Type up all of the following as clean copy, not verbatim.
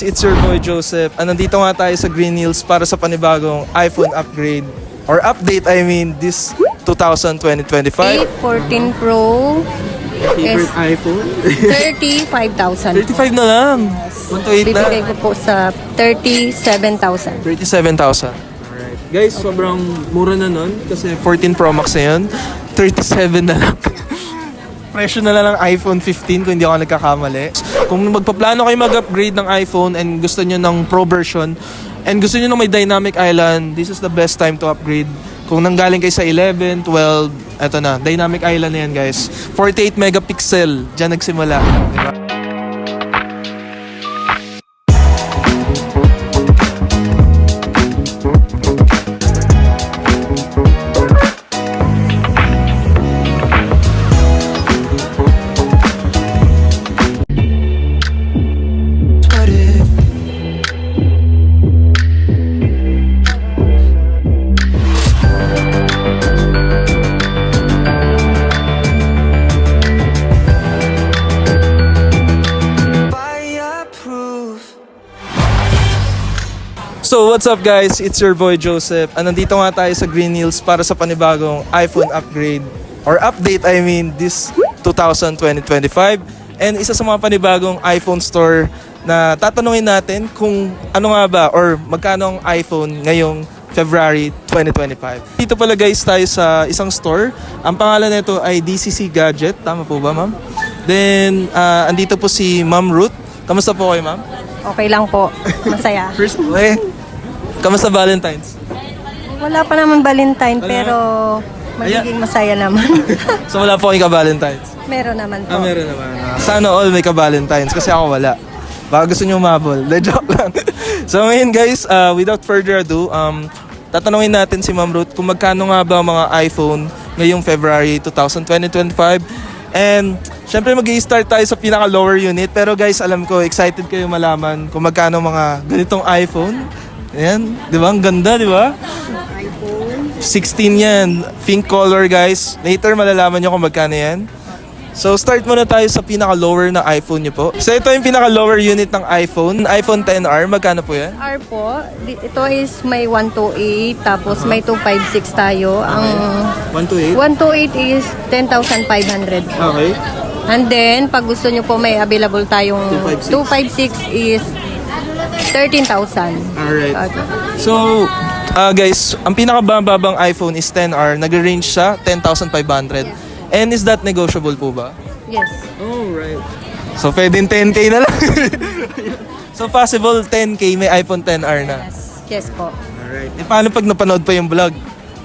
It's your boy Joseph. Nandito nga tayo sa Green Hills para sa panibagong iPhone upgrade or update, this 2025. 14 Pro Favorite is iPhone? 35,000. 35 na lang. 1 to 8 na. Bibigay ko po sa 37,000. 37,000. Alright. Guys, sobrang mura na nun kasi 14 Pro Max na yun. 37 na lang. Presyo na lang ng iPhone 15 kung hindi ako nagkakamali. Kung magpaplano kayo mag-upgrade ng iPhone and gusto nyo ng Pro version and gusto nyo ng may Dynamic Island, this is the best time to upgrade. Kung nanggaling kayo sa 11, 12, eto na, Dynamic Island na yan guys. 48 megapixel, dyan nagsimula. Diba? So what's up guys, it's your boy Joseph. Nandito nga tayo sa Green Hills para sa panibagong iPhone upgrade or update, this 2025. And isa sa mga panibagong iPhone store na tatanungin natin kung ano nga ba or magkano ang iPhone ngayong February 2025. Dito pala guys tayo sa isang store. Ang pangalan nito ay DCC Gadget. Tama po ba ma'am? Then andito po si Ma'am Ruth. Kamusta po kayo ma'am? Okay lang po. Masaya. First, kamusta Valentine's? Wala pa naman Valentine pero magiging masaya naman. So wala po kayo ka-Valentine's? Meron naman po. Meron naman. Sana all may ka-Valentine's kasi ako wala. Baka gusto nyo umabol. Joke lang. So ngayon guys, without further ado, tatanungin natin si Ma'am Ruth kung magkano nga ba mga iPhone ngayong February 2025. And syempre mag-i-start tayo sa pinaka-lower unit. Pero guys, alam ko, excited kayo malaman kung magkano mga ganitong iPhone. Ayan, di ba? Ang ganda, di ba? iPhone 16 yan. Pink color, guys. Later, malalaman nyo kung magkano yan. So, start muna tayo sa pinaka-lower na iPhone nyo po. So, ito yung pinaka-lower unit ng iPhone. iPhone XR, magkano po yan? R po. Ito is may 128 tapos may 256 tayo. Ang 128? 128 is 10,500 po. Okay. And then, pag gusto nyo po may available tayong 256 is 13,000. Alright. Okay. So, guys, ang pinakababang iPhone is XR. Nag-range sa 10,500. And is that negotiable po ba? Yes. Alright. So, pwedeng 10K na lang. So, possible 10K may iPhone XR na. Yes po. Alright. E paano pag napanood pa yung vlog?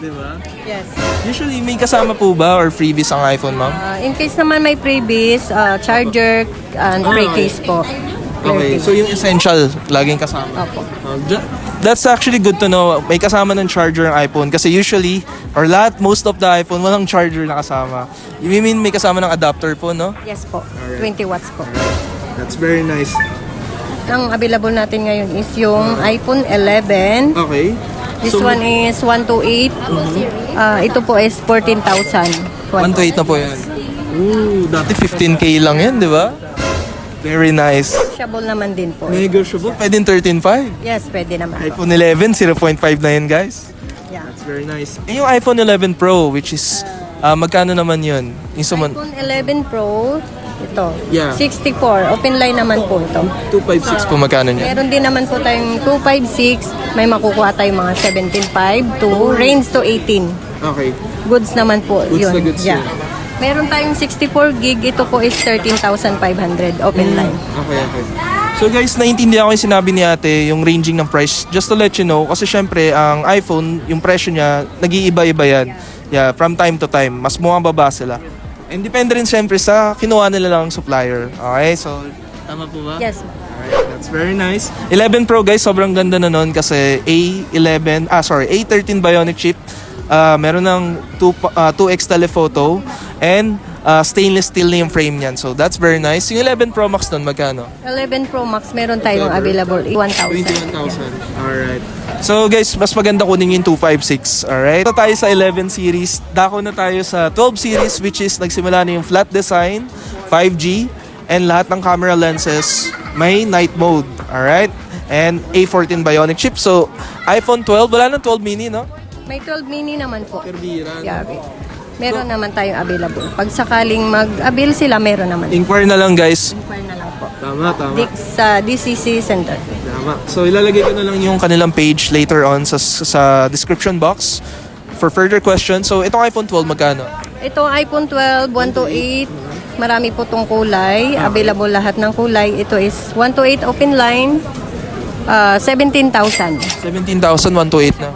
Diba? Yes. Usually, may kasama po ba or freebies ang iPhone, ma'am? In case naman may freebies, charger, and free case po. Okay, so yung essential, laging kasama. Opo. That's actually good to know. May kasama ng charger ang iPhone kasi usually, or most of the iPhone, walang charger na kasama. You mean may kasama ng adapter po, no? Yes po. 20 watts po. That's very nice. Ang available natin ngayon is yung iPhone 11. Okay. This one is 128. Ito po is 14,000. 128 na po yan. Ooh, dati 15K lang yan, di ba? Very nice. Negotiable naman din po. Negotiable. Pwede 13.5. Yes, pwede naman po. iPhone 11, 0.5 na yan, guys. Yeah. That's very nice. Eh, yung iPhone 11 Pro, which is, magkano naman yun? Yung iPhone 11 Pro, ito. Yeah. 64. Open line naman po ito. 256 po magkano niya? Meron din naman po tayong 256. May makukuha tayong mga 17.5 to range to 18. Okay. Goods naman po Goods yun. na goods Yeah. yun. Meron tayong 64 gig. Ito po is 13,500 open line. Okay. So guys, naiintindihan ko yung sinabi ni ate, yung ranging ng price. Just to let you know, kasi syempre, ang iPhone, yung presyo niya, nag-iiba-iba yan. Yeah, from time to time. Mas bumababa sila. And depende rin syempre sa kinuha nila lang supplier. Okay, so, tama po ba? Yes. Alright, that's very nice. 11 Pro guys, sobrang ganda na nun kasi A13 Bionic chip. Meron ng 2x telephoto and stainless steel na yung frame niyan. So that's very nice. Yung 11 Pro Max nun, magkano? 11 Pro Max, meron tayong available 1,000. 21,000. Alright. So guys, mas maganda kunin yung 256. Alright. Ito tayo sa 11 series. Dako na tayo sa 12 series which is nagsimula na yung flat design, 5G, and lahat ng camera lenses may night mode. Alright? And A14 Bionic chip. So, iPhone 12, wala nang 12 mini, no? May 12 mini naman po. Perbira. Yabi. Meron naman tayong available. Pag sakaling mag-avail sila, meron naman. Inquire na lang, guys. Inquire na lang po. Tama. Sa DCC Center. Tama. So, ilalagay ko na lang yung kanilang page later on sa description box for further questions. So, itong iPhone 12, magkano? Ito iPhone 12, 128. Marami po tong kulay. Available lahat ng kulay. Ito is 128 open line. 17,000. 17,000, 128 na.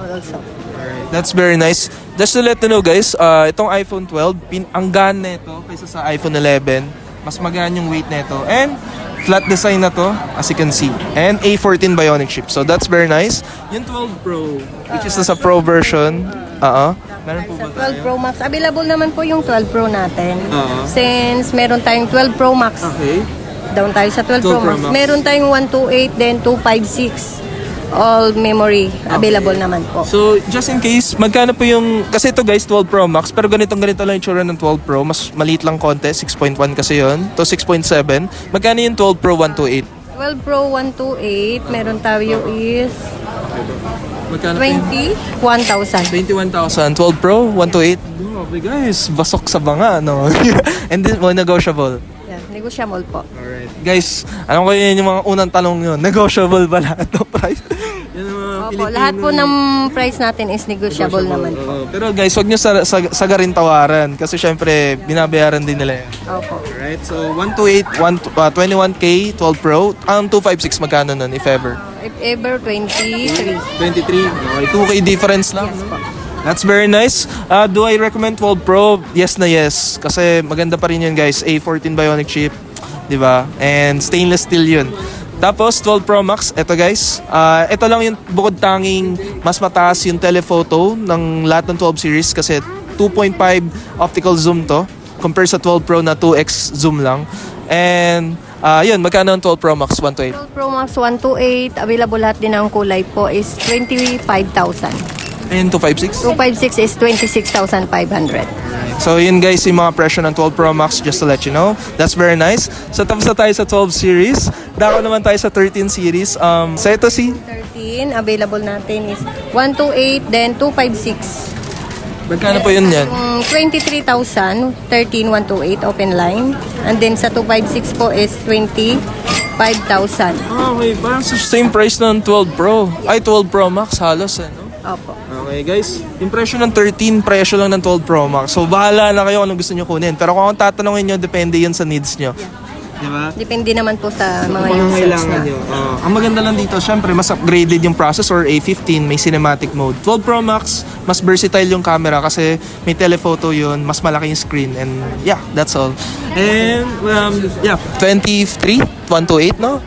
That's very nice. Just to let you know, guys, itong iPhone 12, ang gaan nito kaysa sa iPhone 11. Mas magaan yung weight nito. And flat design na to, as you can see. And A14 Bionic chip. So that's very nice. Yung 12 Pro, which is sa Pro version. Meron po ba 12 Pro Max. Available naman po yung 12 Pro natin. Oo. Since meron tayong 12 Pro Max. Okay. Down tayo sa 12 12 Pro Pro Max. Max. Meron tayong 128, then 256. All memory available naman po. So, just in case, magkano po yung... Kasi ito guys, 12 Pro Max. Pero ganito lang yung tsura ng 12 Pro. Mas maliit lang konti. 6.1 kasi yun. To 6.7. Magkano yung 12 Pro 128? 12 Pro 128. Meron tayo is Magkano po yun? 21,000. 21,000. 12 Pro 128. Grabe guys, basok sa banga, no? And then, negotiable. Yeah, negotiable po. Alright. Guys, alam ko yun yung mga unang tanong yun. Negotiable ba lahat ng price? Yan ang mga Opo, Pilipino. lahat po ng price natin is negotiable naman po. Oo. Pero guys, wag nyo sagarin tawaran. Kasi syempre, binabayaran din nila yan. Opo. Alright, so 128, 21K, 12 Pro. Ang 256 magkano nun, if ever? If ever, 23. 23. Okay, 2K difference lang. Yes po. That's very nice. Do I recommend 12 Pro? Yes na yes. Kasi maganda pa rin yun guys. A14 Bionic chip. Diba? And stainless steel yun. Tapos 12 Pro Max. Ito guys. Ito lang yung bukod tanging mas mataas yung telephoto ng lahat ng 12 series. Kasi 2.5 optical zoom to. Compare sa 12 Pro na 2x zoom lang. And yun, magkano ang 12 Pro Max 128? 12 Pro Max 128. Available lahat din ang kulay po is 25,000. And 256? 256 is 26,500. So yun guys, yung mga presyo ng 12 Pro Max, just to let you know. That's very nice. So tapos na tayo sa 12 series. Dako naman tayo sa 13 series. Sa ito si 13, available natin is 128, then 256. magkano po yun yan? 23,000, 13, 128 open line. And then sa 256 po is 25,000. Okay, parang same price ng 12 Pro. Ay, 12 Pro Max halos eh, no? Opo. Okay guys, yung presyo ng 13, presyo lang ng 12 Pro Max. So bahala na kayo kung anong gusto nyo kunin. Pero kung ang tatanungin nyo, depende yun sa needs nyo. Diba? Depende naman po sa mga Kung users kailangan na. nyo. Ang maganda lang dito, syempre, mas upgraded yung processor, A15, may cinematic mode. 12 Pro Max, mas versatile yung camera kasi may telephoto yun, mas malaki yung screen. And yeah, that's all. And yeah, 23, 128, no?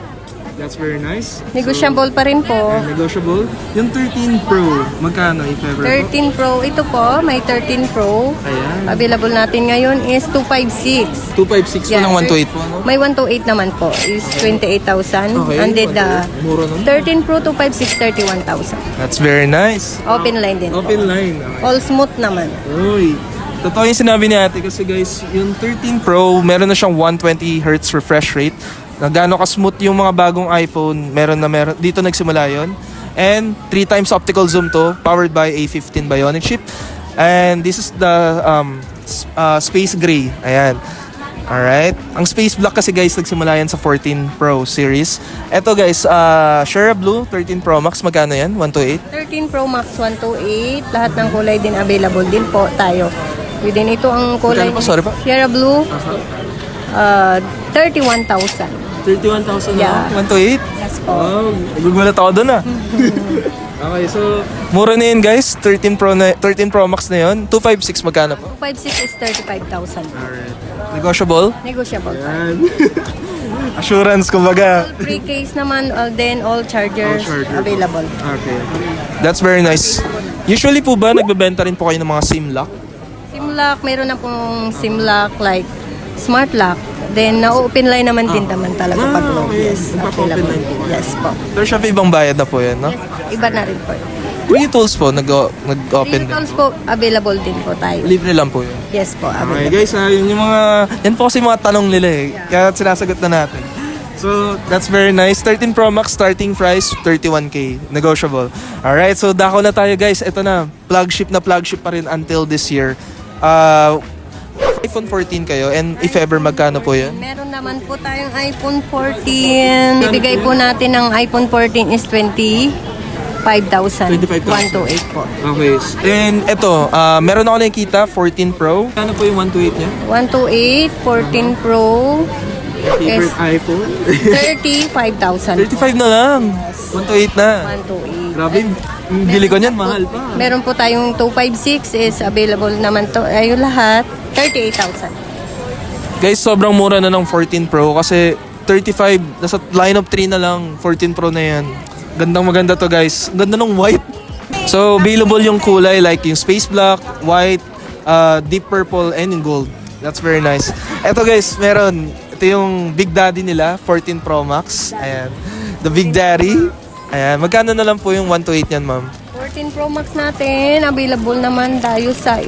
That's very nice. Negotiable pa rin po. Negotiable. Yung 13 Pro, magkano if ever? 13 Pro, ito po, may 13 Pro. Ayan. Available natin ngayon is 256. 256 Yeah, po ng 128 po, no? May 128 naman po, is 28,000. Okay, And then the mura nun. 13 Pro 256, 31,000. That's very nice. Open line din po. Open line. Okay. All smooth naman. Uy, totoo yung sinabi ni ate kasi guys, yung 13 Pro, meron na siyang 120Hz refresh rate. Na gaano ka-smooth yung mga bagong iPhone, meron. Dito nagsimula yon. And 3 times optical zoom to, powered by A15 Bionic chip. And this is the Space Gray. Ayan. Alright. Ang Space Black kasi guys, nagsimula yan sa 14 Pro series. Eto guys, Share Blue 13 Pro Max, magkano yan? 128? 13 Pro Max 128. Lahat ng kulay din available din po tayo. Within ito ang kulay. Magkano pa? Sorry pa? Sierra Blue, 31,000. 31,000 Yeah. na? 128? Yes po. Wow, nagugulat ako doon ah. Okay, so mura na yun guys. 13 Pro Max na yun. 256 magkano po? 256 is 35,000. Alright. Negotiable? Negotiable. Yan. Assurance kumbaga. Free case naman, then all chargers All chargers. available. Okay. That's very nice. Usually po ba nagbebenta rin po kayo ng mga SIM lock? SIM lock, meron na pong SIM lock like smart lock. Then na-open line naman din naman talaga pag load. okay. Yes, Nagpapa-open available. line po kayo. Yes po. Pero syempre ibang bayad na po yan, no? Yes, iba na rin po. Free tools po, nag-open din. Vehicles po, available din po tayo. Libre lang po yun. Yes po, Okay available. guys, yun yung mga, yan po kasi mga tanong nila eh. Kaya sinasagot na natin. So, that's very nice. 13 Pro Max starting price, 31K. Negotiable. Alright, so dako na tayo guys. Ito na, flagship pa rin until this year. iPhone 14 kayo, and if ever, magkano po yun? Meron naman po tayong iPhone 14. Bibigay po natin ng iPhone 14 is 25,000. 128 po. Okay. And ito, meron ako nakikita, 14 Pro. Ano po yung 128 niya? 128, 14 Pro. Favorite iPhone? 35,000. 35 na lang. 128 na. 128. Grabe, bili ko niyan, mahal pa. Meron po tayong 256 is available naman to. Ayun lahat, 38,000. Guys, sobrang mura na ng 14 Pro kasi 35, nasa line of 3 na lang, 14 Pro na yan. Gandang maganda to guys. Ganda ng white. So, available yung kulay like yung space black, white, deep purple, and in gold. That's very nice. Eto guys, meron. Ito yung Big Daddy nila, 14 Pro Max. Ayan. The Big Daddy. Ayan. Magkano na lang po yung 128 yan, ma'am? 14 Pro Max natin, available naman tayo sa,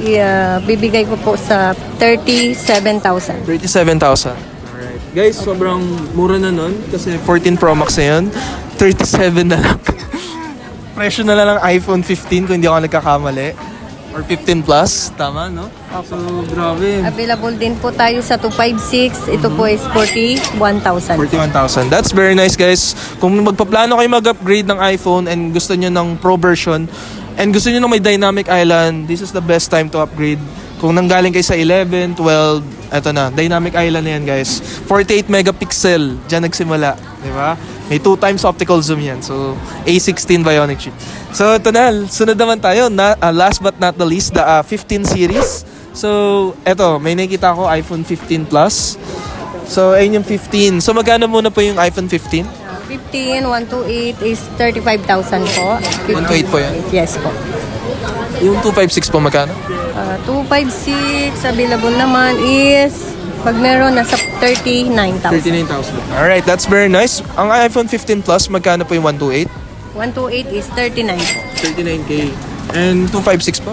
bibigay ko po sa 37,000. 37,000. Alright. Guys, sobrang mura na nun kasi 14 Pro Max na yun. 37 na lang. Presyo na lang ng iPhone 15 kung hindi ako nagkakamali. Or 15 plus. Tama, no? So, grabe. Available din po tayo sa 256. Ito po is 41,000. 41,000. That's very nice, guys. Kung magpaplano kayo mag-upgrade ng iPhone and gusto nyo ng Pro version and gusto nyo ng may dynamic island, this is the best time to upgrade. Kung nanggaling kayo sa 11, 12, eto na, dynamic island na yan, guys. 48 megapixel, dyan nagsimula. Di ba? May 2 times optical zoom yan. So, A16 Bionic chip. So, ito na. Sunod naman tayo. Last but not the least, the 15 series. So, eto, may nakita ko iPhone 15 Plus. So, ayun yung 15. So, magkano muna po yung iPhone 15? 15, 128 is 35,000 po. 128 po yan? Yes po. Yung 256 po magkano? 256, available naman is, pag meron, nasa 39,000. 39,000. Alright, that's very nice. Ang iPhone 15 Plus, magkano po yung 128? 128 is 39 po. 39K. And 256 po?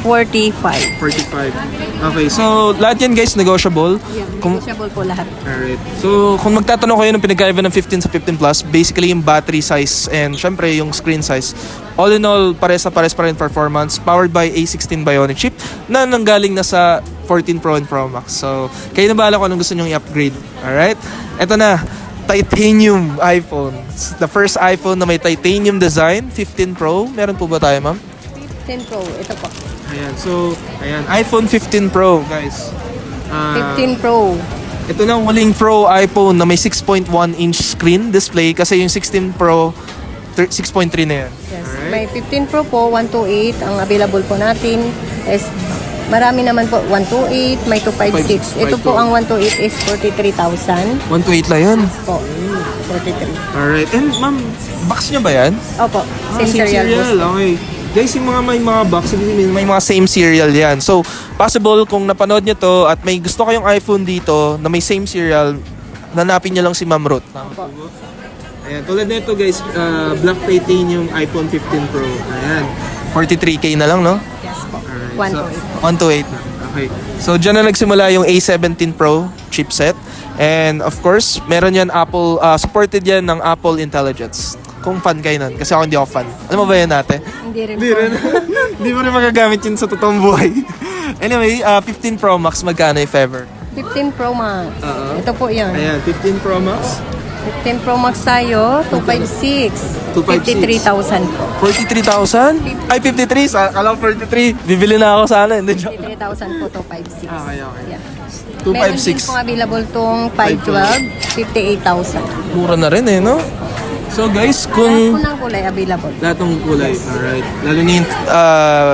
45. 45. Okay, so lahat yan guys, negotiable. Negotiable po lahat. Alright. So, kung magtatanong kayo ng pinagkaiba ng 15 sa 15 Plus, basically yung battery size and syempre yung screen size. All in all, pares pa rin performance. Powered by A16 Bionic chip na nanggaling na sa 14 Pro and Pro Max. So, kayo na bahala kung anong gusto nyo i-upgrade. Alright? Eto na. Titanium iPhone. The first iPhone na may titanium design, 15 Pro. Meron po ba tayo, ma'am? 15 Pro, ito po. Ayan. So, ayan. iPhone 15 Pro, guys. 15 Pro. Ito na ang huling Pro iPhone na may 6.1 inch screen display kasi yung 16 Pro 6.3 na yan. Yes. May 15 Pro po, 128. Ang available po natin is marami naman po, 128, may 256. Ito po ang 128 is 43,000. 128 lang yan. Po, 43. Alright. And ma'am, box nyo ba yan? Opo, same serial. Okay. Guys, yung mga may mga box, may mga same serial yan. So, possible kung napanood nyo to at may gusto kayong iPhone dito na may same serial, nanapin nyo lang si Ma'am Ruth. Opo. Ayan, tulad nito guys, Black Titanium iPhone 15 Pro. Ayan, 43K na lang, no? Yes po. Alright, 128 po. 128 na. Okay. So, dyan na nagsimula yung A17 Pro chipset. And of course, meron yan Apple, supported yan ng Apple Intelligence. Kung fan kayo nun. Kasi ako hindi ako fan. Alam mo ba yan natin? Hindi rin Hindi po. rin. Hindi mo rin magagamit yun sa totoong buhay. Anyway, 15 Pro Max, magkano if ever? 15 Pro Max. Oo. Ito po yun. Ayan, 15 Pro Max. 15 Pro Max tayo, 256. 256. 53,000 po. 43,000? Ay, 53. Akala ko 43. Bibili na ako sana. Hindi, joke. 53,000 po, 256. Okay. Yeah. 256. Meron din pong available tong 512, 58,000. Mura na rin no? So guys, Lahat po kung ng kulay available. lahat ng kulay, alright. Lalo na yung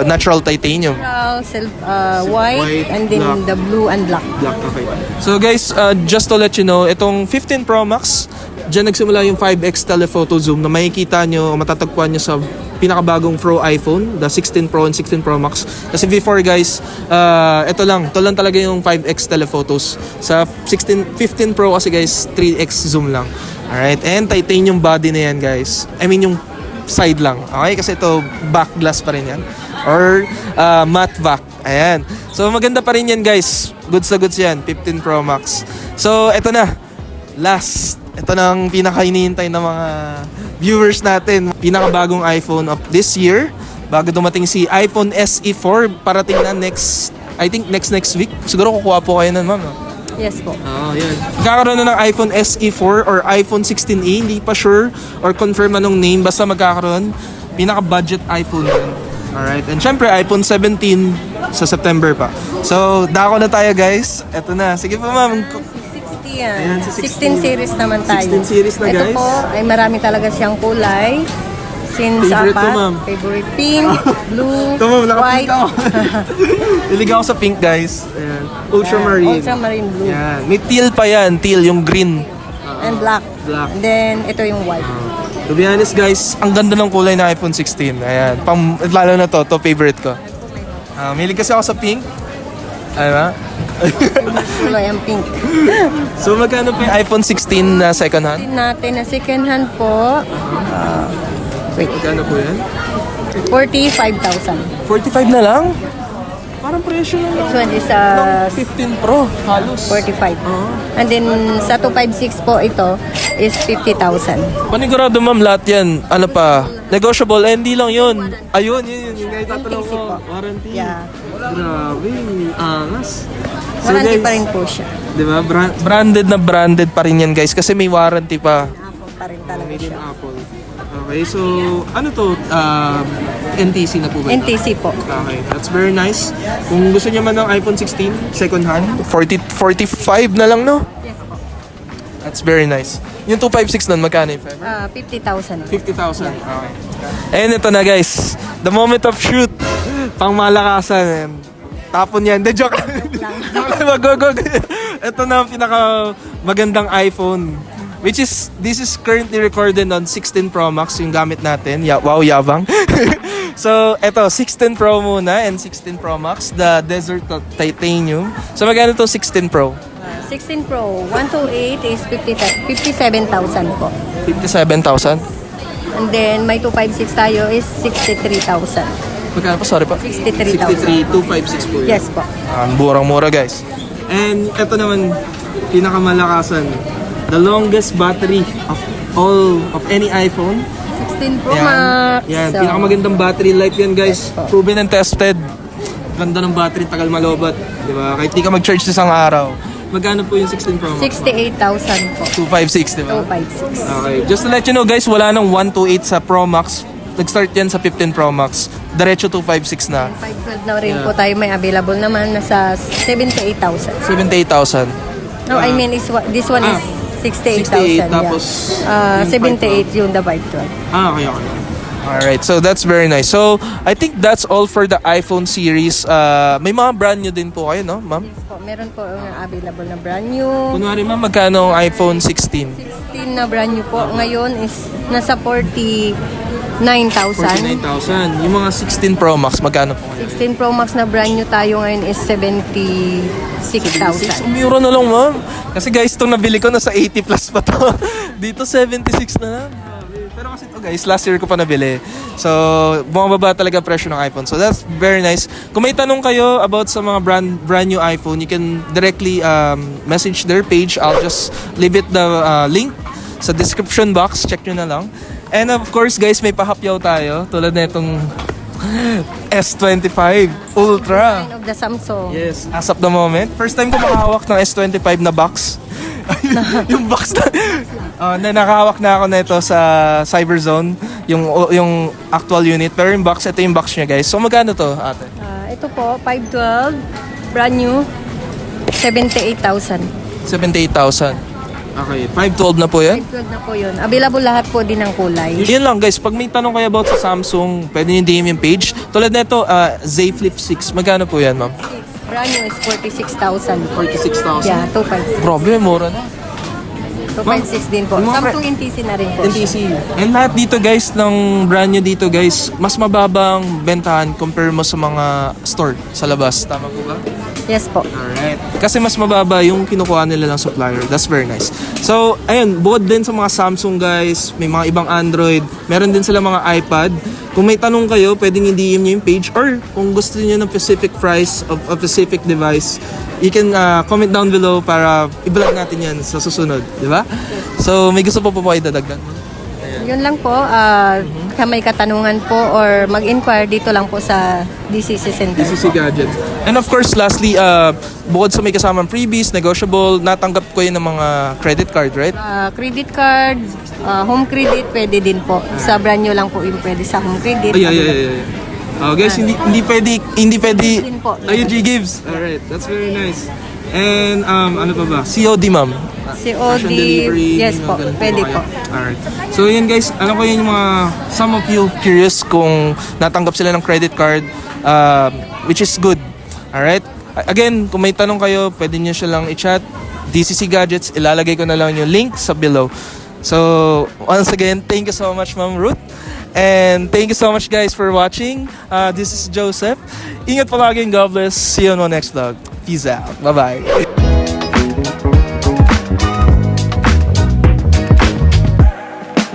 natural titanium. White, White, and then black. the blue and black. Black, okay. So guys, just to let you know, itong 15 Pro Max, dyan nagsimula yung 5x telephoto zoom na makikita nyo, matatagpuan nyo sa pinakabagong Pro iPhone, the 16 Pro and 16 Pro Max. Kasi before guys, ito lang talaga yung 5x telephotos. Sa 15 Pro kasi guys, 3x zoom lang. Alright, and titanium body na yan guys. I mean yung side lang. Okay, kasi ito back glass pa rin yan. Or matte back. Ayan. So maganda pa rin yan guys. Goods na goods yan. 15 Pro Max. So ito na. Last ito na ang pinaka-hinihintay ng mga viewers natin. Pinakabagong iPhone of this year. Bago dumating si iPhone SE4, parating na I think next week. Siguro kukuha po kayo nun, ma'am. No? Yes po. Yan. Magkakaroon na ng iPhone SE4 or iPhone 16a. Hindi pa sure or confirm anong name. Basta magkakaroon. Pinaka-budget iPhone yun. Alright. And syempre, iPhone 17 sa September pa. So, dako na tayo, guys. Eto na. Sige po, ma'am. 60 yan. Ayan, sa 16 series naman tayo. 16 series na, Ito guys. po ay marami talaga siyang kulay. Since Favorite apat, ko, ma'am. favorite pink, blue, Ito, ma'am. Naka-pink white, ako. Ilig ako sa pink, guys. Ayan. Ultramarine. ultramarine blue, Yan. May teal pa yan. Teal, yung green. and black. Black. And then, ito yung white. To be honest, guys, ang ganda ng kulay ng iPhone 16. Ayan. Lalo na to favorite ko. Mahilig kasi ako sa pink. Ano ba? Kulay ang pink. So, magkano po yung iPhone 16 na second hand? Natin na second hand po, Magkano po yan? 45,000. 45 na lang? Parang presyo na lang. This one is 15 Pro, halos. 45. And then, sa 256 po ito is 50,000. Panigurado, ma'am, lahat yan. Ano pa? Negotiable. hindi lang yun. Ayun, yun. Yung itatanong NTC ko. po. Warranty. Yeah. Grabe. Angas. Warranty pa rin po siya. Di ba? Branded pa rin yan, guys. Kasi may warranty pa. Apple pa rin talaga Made in siya. Apple. Okay, so ano to? NTC na po ba? NTC po. Okay, that's very nice. Kung gusto niyo man ng iPhone 16, second hand, 45 na lang, no? Yes po. That's very nice. Yung 256 nun, magkano yung Fiverr? 50,000. 50,000. Okay. And ito na, guys. The moment of truth. Pang malakasan. Tapon yan. De, joke lang. Mag-go. Ito na ang pinaka magandang iPhone. Which is, this is currently recorded on 16 Pro Max yung gamit natin. Wow, yabang. So, eto, 16 Pro muna and 16 Pro Max. The Desert Titanium. So, magkano to 16 Pro? 16 Pro, 128 is 57,000 po. 57,000? And then, may 256 tayo is 63,000. Magkano po? Sorry po. 63,000. 256 po yun. Yes po. Murang-mura, guys. And eto naman, pinakamalakasan. The longest battery of any iPhone. 16 Pro Max. Yan, So, pinakamagandang battery life yan, guys. Yes po. Proven and tested. Ganda ng battery, tagal malobat. Di ba? Kahit di ka mag-charge sa isang araw. Magkano po yung 16 Pro Max? 68,000 po. 256, di ba? 256. Okay. Just to let you know, guys, wala nang 128 sa Pro Max. Nag-start yan sa 15 Pro Max. Diretso 256 na. 512 na rin po tayo may available naman. Nasa 78,000. 78,000. No, I mean, this one is 68,000. 68, tapos yung 78 yung the 512. Okay. Alright, so that's very nice. So, I think that's all for the iPhone series. May mga brand new din po kayo, no, ma'am? Yes po, meron po available na brand new. Kunwari, ma'am, magkano ang iPhone 16? 16 na brand new po. Ngayon is nasa 49,000. 49,000. Yung mga 16 Pro Max, magkano po ngayon? 16 Pro Max na brand new tayo ngayon is 76,000. Mura na lang, ma'am. Kasi guys, itong nabili ko, nasa 80 plus pa to. Dito, 76 na lang. Pero kasi ito guys, last year ko pa nabili. So, bumababa talaga presyo ng iPhone. So, that's very nice. Kung may tanong kayo about sa mga brand new iPhone, you can directly message their page. I'll just leave it the link sa description box. Check nyo na lang. And of course, guys, may pahapyaw tayo. Tulad na itong S25 Ultra. Of the Samsung. Yes, as of the moment. First time ko makahawak ng S25 na box. Yung box na nakahawak na ako nito sa Cyberzone, yung actual unit. Pero yung box, ito yung box niya, guys. So magkano to, ate? Ito po, 512, brand new, 78,000. 78,000. Okay, 512 na po yan. 512 na po yun. Available lahat po din ng kulay. Yun lang, guys. Pag may tanong kayo about sa Samsung, pwede nyo DM yung page. Tulad nito, Z Flip 6. Magkano po yan, ma'am? Brand new is 46,000. 46,000? Yeah, 256. Grabe, mura na. 256 din po. yung mga Samsung NTC na rin po. NTC. And lahat dito guys, ng brand new dito guys, mas mababang bentahan compare mo sa mga store sa labas. Tama po ba? Yes po. Alright. Kasi mas mababa yung kinukuha nila ng supplier. That's very nice. So, ayun, bukod din sa mga Samsung guys, may mga ibang Android, meron din sila mga iPad. Kung may tanong kayo, pwedeng i-DM nyo yung page, or kung gusto niyo ng specific price of a specific device, you can comment down below para i-vlog natin yan sa susunod, di ba? So, may gusto po kayo dadagdag? Yun lang po, ka may katanungan po or mag-inquire dito lang po sa DCC Center. DCC Gadgets. And of course, lastly, bukod sa may kasamang freebies, negotiable, natanggap ko yun ng mga credit card, right? Credit card, home credit, pwede din po. Sa brand nyo lang po yung pwede sa home credit. Ay. Guys, hindi pwede Din po. UG Gives. Alright, that's very nice. And ano pa ba? COD, ma'am. Cash on COD, delivery, yes po, ganun pwede kayo. po. Alright. So yun guys, alam ko yun yung mga, some of you curious kung natanggap sila ng credit card, which is good. Alright? Again, kung may tanong kayo, pwede nyo siya lang i-chat. DCC Gadgets, ilalagay ko na lang yung link sa below. So, once again, thank you so much, Ma'am Ruth. And thank you so much, guys, for watching. This is Joseph. Ingat palagi and God bless. See you on my next vlog. Peace out. Bye-bye.